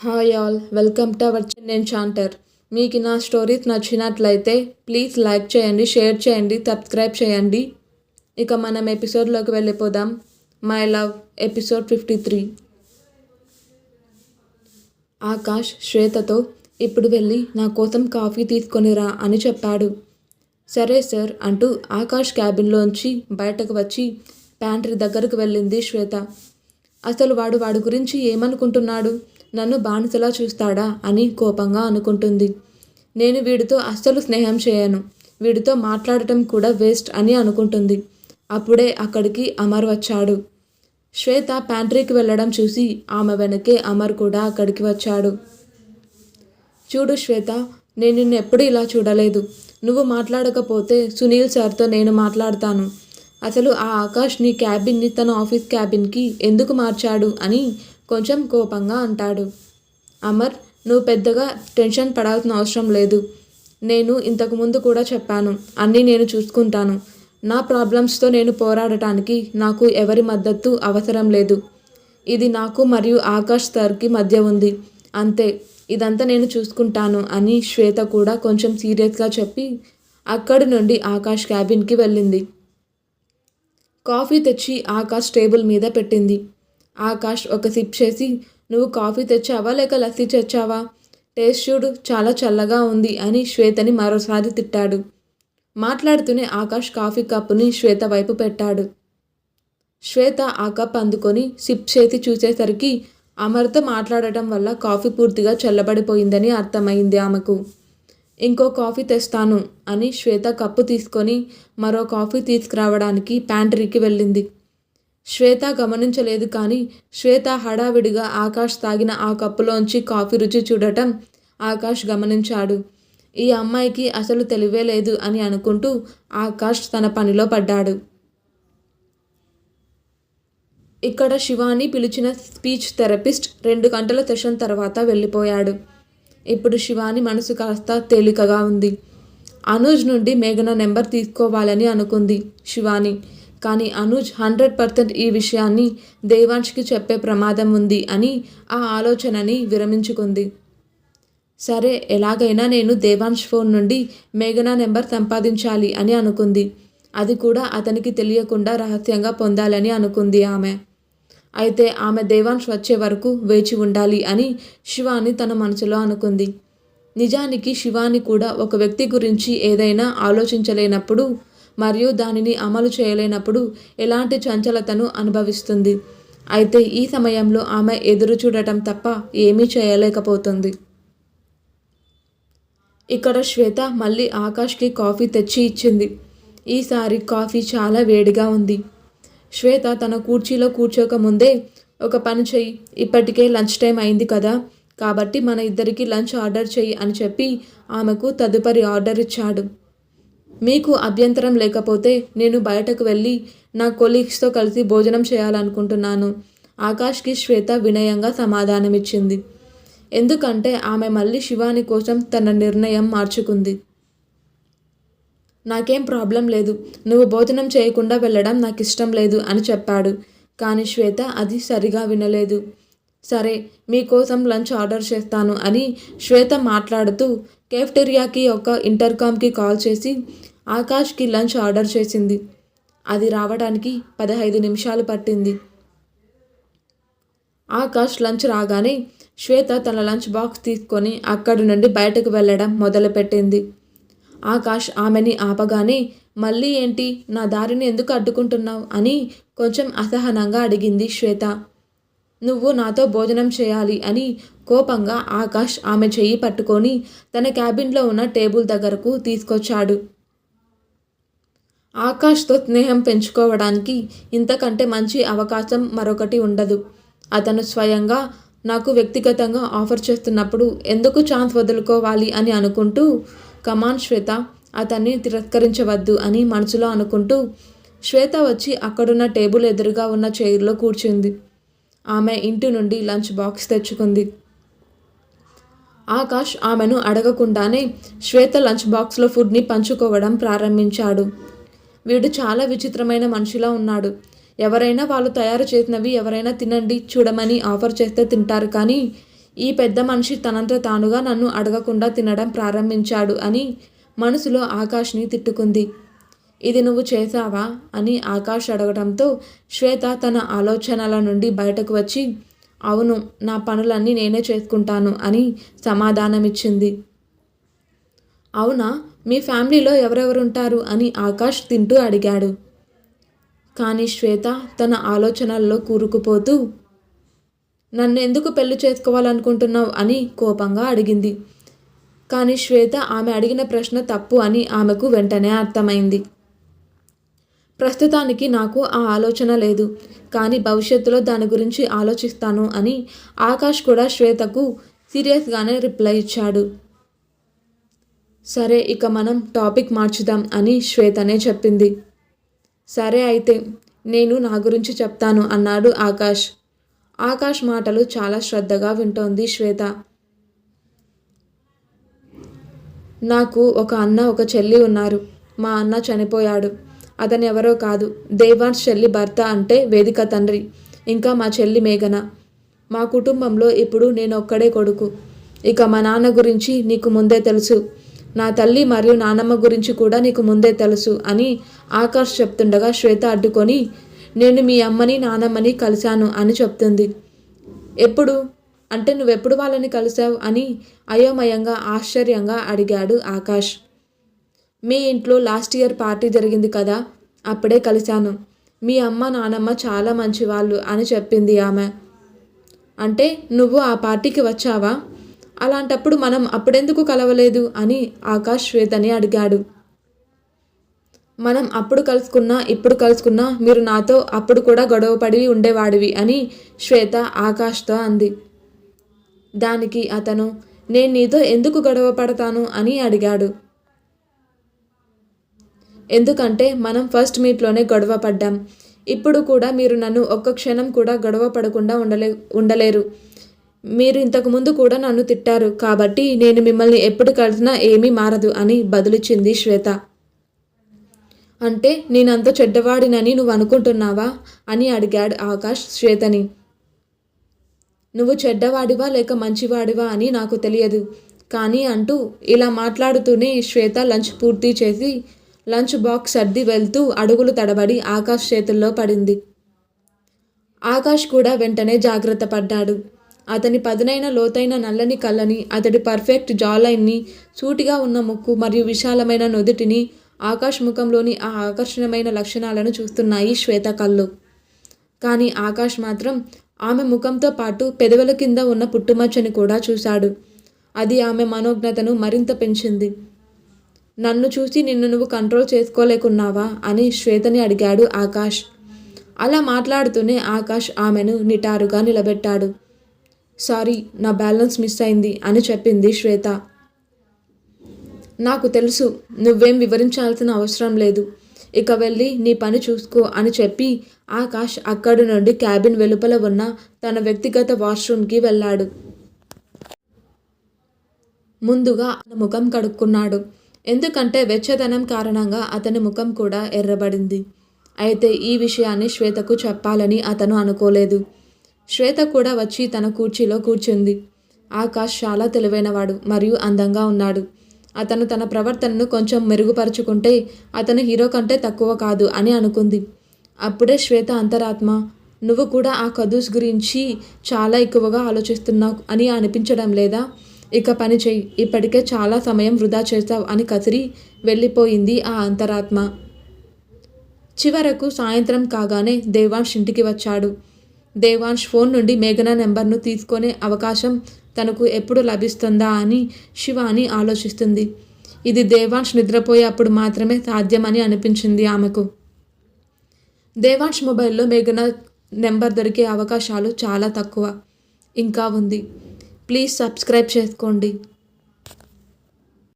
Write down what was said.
Hi all, welcome to our Chennai chanter. మీకు నా stories నచ్చినట్లయితే ప్లీజ్ లైక్ చేయండి, షేర్ చేయండి, సబ్స్క్రైబ్ చేయండి. ఇక మనం ఎపిసోడ్లోకి వెళ్ళిపోదాం. My love episode 53. ఆకాష్ శ్వేతతో ఇప్పుడు వెళ్ళి నా కోసం కాఫీ తీసుకొనిరా అని చెప్పాడు. సరే సార్ అంటూ ఆకాష్ క్యాబిన్లోంచి బయటకు వచ్చి ప్యాంట్రీ దగ్గరకు వెళ్ళింది శ్వేత. అసలు వాడి గురించి ఏమనుకుంటున్నాడు? నన్ను బానిసలా చూస్తాడా అని కోపంగా అనుకుంటుంది. నేను వీడితో అస్సలు స్నేహం చేయను, వీడితో మాట్లాడటం కూడా వేస్ట్ అని అనుకుంటుంది. అప్పుడే అక్కడికి అమర్ వచ్చాడు. శ్వేత ప్యాంట్రీకి వెళ్ళడం చూసి ఆమె వెనకే అమర్ కూడా అక్కడికి వచ్చాడు. చూడు శ్వేత, నేను నిన్ను ఎప్పుడు ఇలా చూడలేదు. నువ్వు మాట్లాడకపోతే సునీల్ సార్తో నేను మాట్లాడతాను. అసలు ఆ ఆకాష్ నీ క్యాబిన్ని తన ఆఫీస్ క్యాబిన్కి ఎందుకు మార్చాడు అని కొంచెం కోపంగా అంటాడు. అమర్, నువ్వు పెద్దగా టెన్షన్ పడాల్సిన అవసరం లేదు. నేను ఇంతకుముందు కూడా చెప్పాను, అన్నీ నేను చూసుకుంటాను. నా ప్రాబ్లమ్స్తో నేను పోరాడటానికి నాకు ఎవరి మద్దతు అవసరం లేదు. ఇది నాకు మరియు ఆకాష్ సార్కి మధ్య ఉంది, అంతే. ఇదంతా నేను చూసుకుంటాను అని శ్వేత కూడా కొంచెం సీరియస్గా చెప్పి అక్కడి నుండి ఆకాష్ క్యాబిన్కి వెళ్ళింది. కాఫీ తెచ్చి ఆకాష్ టేబుల్ మీద పెట్టింది. ఆకాష్ ఒక సిప్ చేసి, నువ్వు కాఫీ తెచ్చావా లేక లస్సీ తెచ్చావా? టేస్ట్ చూడు, చాలా చల్లగా ఉంది అని శ్వేతని మరోసారి తిట్టాడు. మాట్లాడుతూనే ఆకాష్ కాఫీ కప్పుని శ్వేత వైపు పెట్టాడు. శ్వేత ఆ కప్ అందుకొని సిప్ చేసి చూసేసరికి అమర్తో మాట్లాడటం వల్ల కాఫీ పూర్తిగా చల్లబడిపోయిందని అర్థమైంది ఆమెకు. ఇంకో కాఫీ తెస్తాను అని శ్వేత కప్పు తీసుకొని మరో కాఫీ తీసుకురావడానికి ప్యాంట్రీకి వెళ్ళింది. శ్వేత గమనించలేదు, కానీ శ్వేత హడావిడిగా ఆకాష్ తాగిన ఆ కప్పులోంచి కాఫీ రుచి చూడటం ఆకాష్ గమనించాడు. ఈ అమ్మాయికి అసలు తెలివే లేదు అని అనుకుంటూ ఆకాష్ తన పనిలో పడ్డాడు. ఇక్కడ శివాని పిలిచిన స్పీచ్ థెరపిస్ట్ 2 గంటల సెషన్ తర్వాత వెళ్ళిపోయాడు. ఇప్పుడు శివాని మనసు కాస్త తేలికగా ఉంది. అనూజ్ నుండి మేఘన నెంబర్ తీసుకోవాలని అనుకుంది శివాని. కానీ అనూజ్ 100% ఈ విషయాన్ని దేవాంష్కి చెప్పే ప్రమాదం ఉంది అని ఆ ఆలోచనని విరమించుకుంది. సరే, ఎలాగైనా నేను దేవాంష్ ఫోన్ నుండి మేఘన నెంబర్ సంపాదించాలి అని అనుకుంది. అది కూడా అతనికి తెలియకుండా రహస్యంగా పొందాలని అనుకుంది ఆమె. అయితే ఆమె దేవాంష్ వచ్చే వరకు వేచి ఉండాలి అని శివాని తన మనసులో అనుకుంది. నిజానికి శివాని కూడా ఒక వ్యక్తి గురించి ఏదైనా ఆలోచించలేనప్పుడు మరియు దానిని అమలు చేయలేనప్పుడు ఎలాంటి చంచలతను అనుభవిస్తుంది. అయితే ఈ సమయంలో ఆమె ఎదురు చూడటం తప్ప ఏమీ చేయలేకపోతుంది. ఇక్కడ శ్వేత మళ్ళీ ఆకాష్కి కాఫీ తెచ్చి ఇచ్చింది. ఈసారి కాఫీ చాలా వేడిగా ఉంది. శ్వేత తన కుర్చీలో కూర్చోక ముందే, ఒక పని చెయ్యి, ఇప్పటికే లంచ్ టైం అయింది కదా, కాబట్టి మన ఇద్దరికి లంచ్ ఆర్డర్ చెయ్యి అని చెప్పి ఆమెకు తదుపరి ఆర్డర్ ఇచ్చాడు. మీకు అభ్యంతరం లేకపోతే నేను బయటకు వెళ్ళి నా కొలీగ్స్తో కలిసి భోజనం చేయాలనుకుంటున్నాను. ఆకాష్కి శ్వేత వినయంగా సమాధానమిచ్చింది. ఎందుకంటే ఆమె మళ్ళీ శివాని కోసం తన నిర్ణయం మార్చుకుంది. నాకేం ప్రాబ్లం లేదు, నువ్వు భోజనం చేయకుండా వెళ్ళడం నాకు ఇష్టం లేదు అని చెప్పాడు. కానీ శ్వేత అది సరిగా వినలేదు. సరే, మీకోసం లంచ్ ఆర్డర్ చేస్తాను అని శ్వేత మాట్లాడుతూ కేఫ్టేరియాకి ఒక ఇంటర్కామ్కి కాల్ చేసి ఆకాష్కి లంచ్ ఆర్డర్ చేసింది. అది రావడానికి 15 నిమిషాలు పట్టింది. ఆకాష్ లంచ్ రాగానే శ్వేత తన లంచ్ బాక్స్ తీసుకొని అక్కడి నుండి బయటకు వెళ్ళడం మొదలుపెట్టింది. ఆకాష్ ఆమెని ఆపగానే, మళ్ళీ ఏంటి, నా దారిని ఎందుకు అడ్డుకుంటున్నావు అని కొంచెం అసహనంగా అడిగింది శ్వేత. నువ్వు నాతో భోజనం చేయాలి అని కోపంగా ఆకాష్ ఆమె చెయ్యి పట్టుకొని తన క్యాబిన్లో ఉన్న టేబుల్ దగ్గరకు తీసుకొచ్చాడు. ఆకాష్తో స్నేహం పెంచుకోవడానికి ఇంతకంటే మంచి అవకాశం మరొకటి ఉండదు. అతను స్వయంగా నాకు వ్యక్తిగతంగా ఆఫర్ చేస్తున్నప్పుడు ఎందుకు ఛాన్స్ వదులుకోవాలి అని అనుకుంటూ, కమాన్ శ్వేత, అతన్ని తిరస్కరించవద్దు అని మనసులో అనుకుంటూ శ్వేత వచ్చి అక్కడున్న టేబుల్ ఎదురుగా ఉన్న చైర్లో కూర్చుంది. ఆమె ఇంటి నుండి లంచ్ బాక్స్ తెచ్చుకుంది. ఆకాష్ ఆమెను అడగకుండానే శ్వేత లంచ్ బాక్స్లో ఫుడ్ని పంచుకోవడం ప్రారంభించాడు. వీడు చాలా విచిత్రమైన మనిషిలా ఉన్నాడు. ఎవరైనా వాళ్ళు తయారు చేసినవి ఎవరైనా తినండి చూడమని ఆఫర్ చేస్తే తింటారు, కానీ ఈ పెద్ద మనిషి తనంత తానుగా నన్ను అడగకుండా తినడం ప్రారంభించాడు అని మనసులో ఆకాష్ని తిట్టుకుంది. ఇది నువ్వు చేశావా అని ఆకాష్ అడగడంతో శ్వేత తన ఆలోచనల నుండి బయటకు వచ్చి అవును, నా పనులన్నీ నేనే చేసుకుంటాను అని సమాధానమిచ్చింది. అవునా, మీ ఫ్యామిలీలో ఎవరెవరుంటారు అని ఆకాష్ తింటూ అడిగాడు. కానీ శ్వేత తన ఆలోచనల్లో కూరుకుపోతూ నన్నెందుకు పెళ్లి చేసుకోవాలనుకుంటున్నావు అని కోపంగా అడిగింది. కానీ శ్వేత ఆమె అడిగిన ప్రశ్న తప్పు అని ఆమెకు వెంటనే అర్థమైంది. ప్రస్తుతానికి నాకు ఆ ఆలోచన లేదు, కానీ భవిష్యత్తులో దాని గురించి ఆలోచిస్తాను అని ఆకాష్ కూడా శ్వేతకు సీరియస్గానే రిప్లై ఇచ్చాడు. సరే, ఇక మనం టాపిక్ మార్చుదాం అని శ్వేతనే చెప్పింది. సరే అయితే నేను నా గురించి చెప్తాను అన్నాడు ఆకాష్. ఆకాష్ మాటలు చాలా శ్రద్ధగా వింటోంది శ్వేత. నాకు ఒక అన్న ఒక చెల్లి ఉన్నారు. మా అన్న చనిపోయాడు. అతను ఎవరో కాదు, దేవాన్స్ చెల్లి భర్త అంటే వేదిక తండ్రి. ఇంకా మా చెల్లి మేఘన. మా కుటుంబంలో ఇప్పుడు నేను ఒక్కడే కొడుకు. ఇక మా నాన్న గురించి నీకు ముందే తెలుసు. నా తల్లి మరియు నానమ్మ గురించి కూడా నీకు ముందే తెలుసు అని ఆకాష్ చెప్తుండగా శ్వేత అడ్డుకొని నేను మీ అమ్మని నానమ్మని కలిశాను అని చెప్తుంది. ఎప్పుడు అంటే నువ్వెప్పుడు వాళ్ళని కలిసావు అని అయోమయంగా ఆశ్చర్యంగా అడిగాడు ఆకాష్. మీ ఇంట్లో లాస్ట్ ఇయర్ పార్టీ జరిగింది కదా, అప్పుడే కలిశాను. మీ అమ్మ నానమ్మ చాలా మంచివాళ్ళు అని చెప్పింది ఆమె. అంటే నువ్వు ఆ పార్టీకి వచ్చావా? అలాంటప్పుడు మనం అప్పుడెందుకు కలవలేదు అని ఆకాష్ శ్వేతని అడిగాడు. మనం అప్పుడు కలుసుకున్నా ఇప్పుడు కలుసుకున్నా మీరు నాతో అప్పుడు కూడా గొడవపడి ఉండేవాడివి అని శ్వేత ఆకాష్తో అంది. దానికి అతను నేను నీతో ఎందుకు గొడవ పడతాను అని అడిగాడు. ఎందుకంటే మనం ఫస్ట్ మీట్లోనే గొడవ పడ్డాం. ఇప్పుడు కూడా మీరు నన్ను ఒక్క క్షణం కూడా గొడవ పడకుండా ఉండలేరు. మీరు ఇంతకుముందు కూడా నన్ను తిట్టారు, కాబట్టి నేను మిమ్మల్ని ఎప్పుడు కలిసినా ఏమీ మారదు అని బదులిచ్చింది శ్వేత. అంటే నేనంత చెడ్డవాడినని నువ్వు అనుకుంటున్నావా అని అడిగాడు ఆకాష్ శ్వేతని. నువ్వు చెడ్డవాడివా లేక మంచివాడివా అని నాకు తెలియదు, కానీ అంటూ ఇలా మాట్లాడుతూనే శ్వేత లంచ్ పూర్తి చేసి లంచ్ బాక్స్ సర్ది వెళ్తూ అడుగులు తడబడి ఆకాష్ చేతుల్లో పడింది. ఆకాష్ కూడా వెంటనే జాగ్రత్త పడ్డాడు. అతని పదునైన లోతైన నల్లని కళ్ళని, అతడి పర్ఫెక్ట్ జాలైన్ని, సూటిగా ఉన్న ముక్కు మరియు విశాలమైన నుదుటిని, ఆకాష్ ముఖంలోని ఆ ఆకర్షణమైన లక్షణాలను చూస్తున్నాయి శ్వేత కళ్ళు. కానీ ఆకాష్ మాత్రం ఆమె ముఖంతో పాటు పెదవుల కింద ఉన్న పుట్టుమచ్చని కూడా చూశాడు. అది ఆమె మనోజ్ఞతను మరింత పెంచింది. నన్ను చూసి నిన్ను నువ్వు కంట్రోల్ చేసుకోలేకున్నావా అని శ్వేతని అడిగాడు ఆకాష్. అలా మాట్లాడుతూనే ఆకాష్ ఆమెను నిటారుగా నిలబెట్టాడు. సారీ, నా బ్యాలెన్స్ మిస్ అయింది అని చెప్పింది శ్వేత. నాకు తెలుసు, నువ్వేం వివరించాల్సిన అవసరం లేదు. ఇక వెళ్ళి నీ పని చూసుకో అని చెప్పి ఆకాష్ అక్కడి నుండి క్యాబిన్ వెలుపల ఉన్న తన వ్యక్తిగత వాష్రూమ్కి వెళ్ళాడు. ముందుగా అతని ముఖం కడుక్కున్నాడు. ఎందుకంటే వెచ్చదనం కారణంగా అతని ముఖం కూడా ఎర్రబడింది. అయితే ఈ విషయాన్ని శ్వేతకు చెప్పాలని అతను అనుకోలేదు. శ్వేత కూడా వచ్చి తన కుర్చీలో కూర్చుంది. ఆకాష్ చాలా తెలివైనవాడు మరియు అందంగా ఉన్నాడు. అతను తన ప్రవర్తనను కొంచెం మెరుగుపరుచుకుంటే అతను హీరో కంటే తక్కువ కాదు అని అనుకుంది. అప్పుడే శ్వేత అంతరాత్మ, నువ్వు కూడా ఆ కదూస్ గురించి చాలా ఎక్కువగా ఆలోచిస్తున్నావు అని అనిపించడం లేదా? ఇక పని చెయ్యి, ఇప్పటికే చాలా సమయం వృధా చేస్తావు అని కసిరి వెళ్ళిపోయింది ఆ అంతరాత్మ. చివరకు సాయంత్రం కాగానే దేవాన్ష్ ఇంటికి వచ్చాడు. దేవాన్ష్ ఫోన్ నుండి మేఘన నెంబర్ను తీసుకునే అవకాశం తనకు ఎప్పుడు లభిస్తుందా అని శివాని ఆలోచిస్తుంది. ఇది దేవాన్ష్ నిద్రపోయే అప్పుడు మాత్రమే సాధ్యమని అనిపించింది ఆమెకు. దేవాన్ష్ మొబైల్లో మేఘన నెంబర్ దొరికే అవకాశాలు చాలా తక్కువ. ఇంకా ఉంది. ప్లీజ్ సబ్స్క్రైబ్ చేసుకోండి.